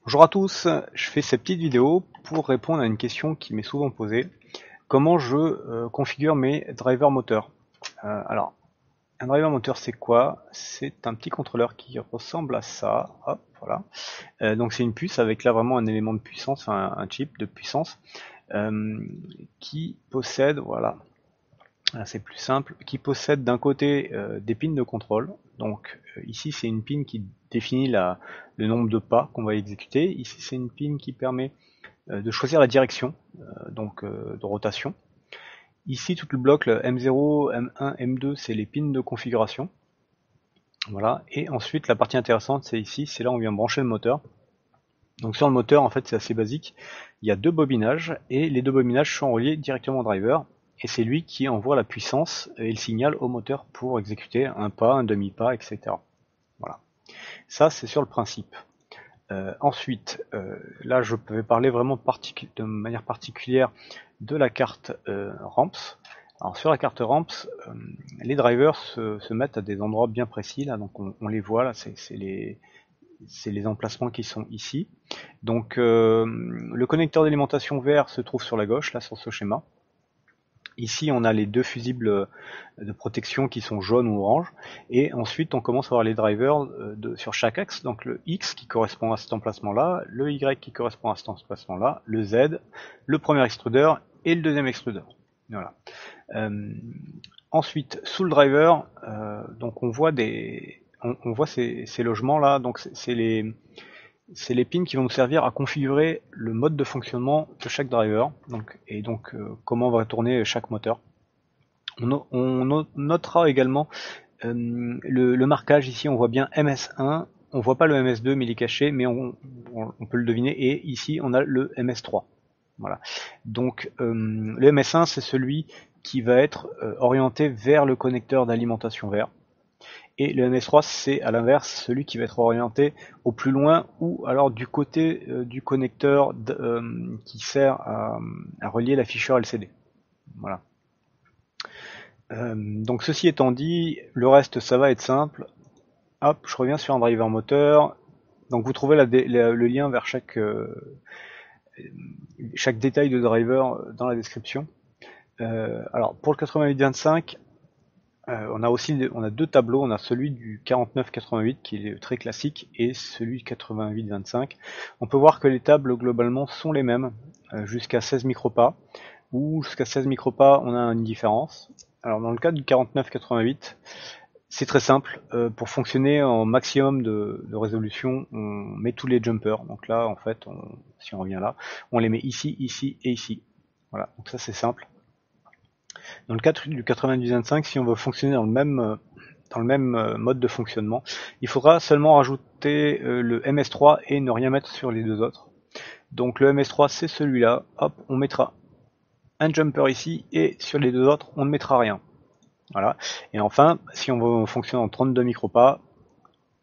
Bonjour à tous, je fais cette petite vidéo pour répondre à une question qui m'est souvent posée. Comment je configure mes drivers moteurs? Alors, un driver moteur c'est quoi? C'est un petit contrôleur qui ressemble à ça. Hop, voilà. Donc c'est une puce avec là vraiment un élément de puissance, un chip de puissance euh, qui possède, voilà, c'est plus simple, qui possède d'un côté des pins de contrôle. Donc ici c'est une pin qui définit le nombre de pas qu'on va exécuter. Ici c'est une pin qui permet de choisir la direction de rotation. Ici tout le bloc, le M0, M1, M2, c'est les pins de configuration. Voilà. Et ensuite la partie intéressante c'est ici, c'est là où on vient brancher le moteur. Donc sur le moteur en fait c'est assez basique. Il y a deux bobinages et les deux bobinages sont reliés directement au driver. Et c'est lui qui envoie la puissance et le signal au moteur pour exécuter un pas, un demi-pas, etc. Voilà. Ça c'est sur le principe. Ensuite, là je vais parler vraiment de manière particulière de la carte ramps. Alors sur la carte ramps, les drivers se mettent à des endroits bien précis là, donc on les voit là, c'est les emplacements qui sont ici. Donc le connecteur d'alimentation vert se trouve sur la gauche là sur ce schéma. Ici, on a les deux fusibles de protection qui sont jaunes ou orange. Et ensuite, on commence à voir les drivers sur chaque axe. Donc le X qui correspond à cet emplacement-là, le Y qui correspond à cet emplacement-là, le Z, le premier extrudeur et le deuxième extrudeur. Voilà. Euh, Ensuite, sous le driver, donc on voit ces logements-là. Donc c'est les pins qui vont nous servir à configurer le mode de fonctionnement de chaque driver, donc comment va tourner chaque moteur. On notera également le marquage ici, on voit bien MS1, on voit pas le MS2 mais il est caché, mais on peut le deviner, et ici on a le MS3. Voilà. Donc le MS1 c'est celui qui va être orienté vers le connecteur d'alimentation vert. Et le MS3, c'est à l'inverse celui qui va être orienté au plus loin ou alors du côté du connecteur qui sert à relier l'afficheur LCD. Voilà. Donc ceci étant dit, le reste ça va être simple. Hop, je reviens sur un driver moteur. Donc vous trouvez le lien vers chaque détail de driver dans la description. Alors pour le 8825, on a deux tableaux, on a celui du 49-88 qui est très classique et celui du 88-25. On peut voir que les tables globalement sont les mêmes jusqu'à 16 micropas, ou jusqu'à 16 micropas on a une différence. Alors dans le cas du 49-88, c'est très simple, pour fonctionner en maximum de résolution, on met tous les jumpers. Donc là en fait, si on revient là, on les met ici, ici et ici. Voilà, donc ça c'est simple. Dans le cas du 90-25, si on veut fonctionner dans le même mode de fonctionnement, il faudra seulement rajouter le MS3 et ne rien mettre sur les deux autres. Donc le MS3 c'est celui-là, hop, on mettra un jumper ici et sur les deux autres on ne mettra rien. Voilà. Et enfin, si on veut fonctionner en 32 micropas,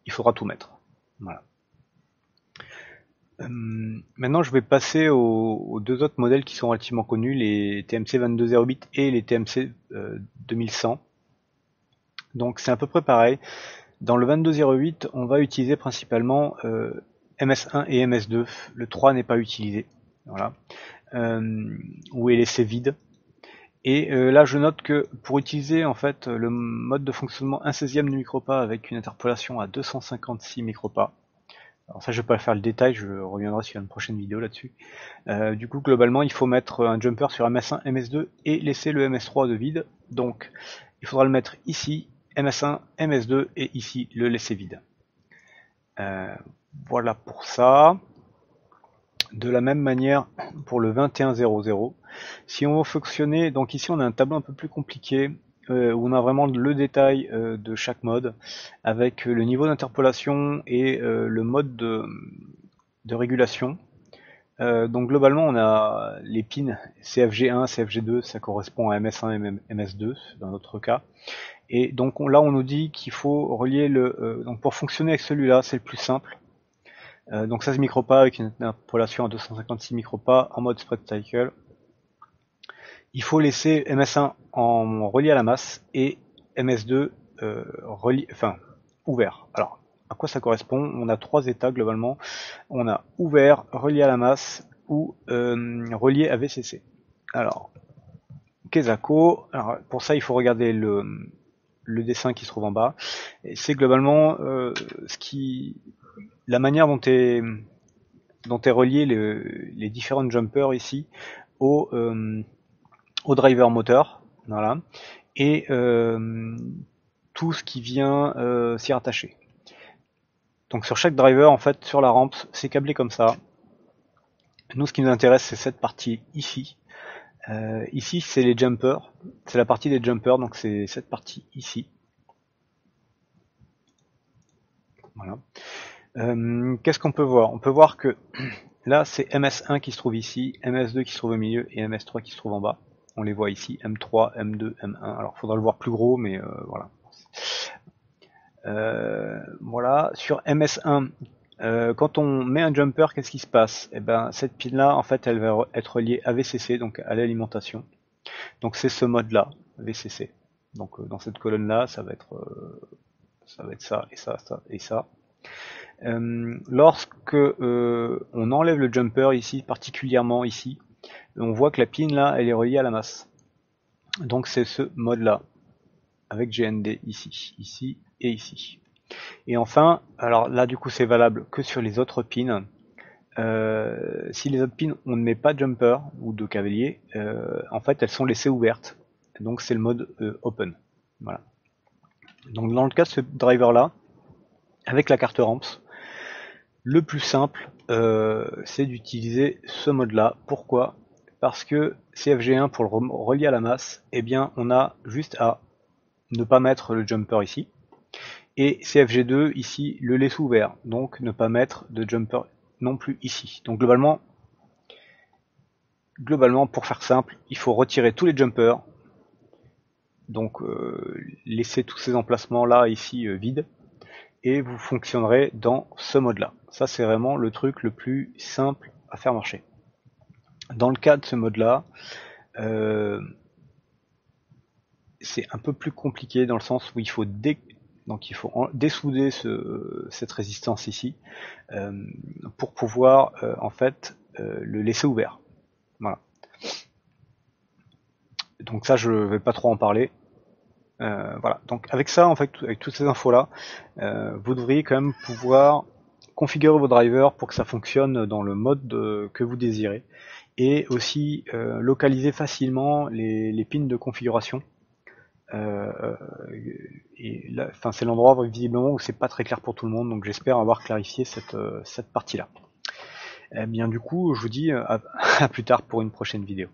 il faudra tout mettre. Voilà. Maintenant, je vais passer aux deux autres modèles qui sont relativement connus, les TMC 2208 et les TMC 2100. Donc c'est à peu près pareil. Dans le 2208, on va utiliser principalement MS1 et MS2. Le 3 n'est pas utilisé. Voilà. Ou est laissé vide. Et là, je note que pour utiliser en fait le mode de fonctionnement 1/16e de micropas avec une interpolation à 256 micropas, alors ça je vais pas faire le détail, je reviendrai sur une prochaine vidéo là-dessus. Du coup globalement il faut mettre un jumper sur MS1, MS2 et laisser le MS3 de vide. Donc il faudra le mettre ici, MS1, MS2 et ici le laisser vide. Voilà pour ça. De la même manière pour le 2100. Si on veut fonctionner, donc ici on a un tableau un peu plus compliqué où on a vraiment le détail de chaque mode avec le niveau d'interpolation et le mode de régulation. Donc globalement on a les pins CFG1, CFG2, ça correspond à MS1 et MS2 dans notre cas. Et donc là on nous dit qu'il faut relier donc pour fonctionner avec celui-là, c'est le plus simple. Donc 16 micropas avec une interpolation à 256 micropas en mode spread cycle. Il faut laisser MS1 en relié à la masse et MS2 ouvert. Alors à quoi ça correspond. On a 3 états globalement. On a ouvert, relié à la masse ou relié à VCC. Alors, Kezako, alors pour ça il faut regarder le dessin qui se trouve en bas. C'est globalement la manière dont est relié les différents jumpers ici au driver moteur, voilà, et tout ce qui vient s'y rattacher. Donc sur chaque driver, en fait, sur la rampe, c'est câblé comme ça. Nous, ce qui nous intéresse, c'est cette partie ici. Ici, c'est les jumpers, c'est la partie des jumpers, donc c'est cette partie ici. Voilà. Qu'est-ce qu'on peut voir? On peut voir que là, c'est MS1 qui se trouve ici, MS2 qui se trouve au milieu et MS3 qui se trouve en bas. On les voit ici, M3, M2, M1. Alors, il faudra le voir plus gros, mais voilà. Voilà. Sur MS1, quand on met un jumper, qu'est-ce qui se passe? Eh ben, cette pin-là, en fait, elle va être reliée à VCC, donc à l'alimentation. Donc c'est ce mode-là, VCC. Donc dans cette colonne-là, ça va être ça et ça, ça et ça. Lorsque on enlève le jumper ici, particulièrement ici, on voit que la pin là, elle est reliée à la masse. Donc c'est ce mode-là, avec GND ici, ici et ici. Et enfin, alors là du coup c'est valable que sur les autres pins. Si les autres pins on ne met pas de jumper ou de cavalier, en fait elles sont laissées ouvertes. Donc c'est le mode open. Voilà. Donc dans le cas de ce driver là, avec la carte ramps, le plus simple c'est d'utiliser ce mode là. Pourquoi? Parce que CFG1 pour le relier à la masse, eh bien on a juste à ne pas mettre le jumper ici. Et CFG2 ici le laisse ouvert, donc ne pas mettre de jumper non plus ici. Donc globalement, pour faire simple, il faut retirer tous les jumpers, donc laisser tous ces emplacements là ici vides, et vous fonctionnerez dans ce mode là. Ça c'est vraiment le truc le plus simple à faire marcher. Dans le cas de ce mode là, c'est un peu plus compliqué dans le sens où il faut dessouder cette résistance ici pour pouvoir en fait le laisser ouvert. Voilà. Donc ça je vais pas trop en parler. Voilà. Donc avec ça en fait, avec toutes ces infos là, vous devriez quand même pouvoir configurer vos drivers pour que ça fonctionne dans le mode que vous désirez, et aussi localiser facilement les pins de configuration. Et là, enfin, c'est l'endroit visiblement où c'est pas très clair pour tout le monde, donc j'espère avoir clarifié cette partie là. Eh bien du coup je vous dis à plus tard pour une prochaine vidéo.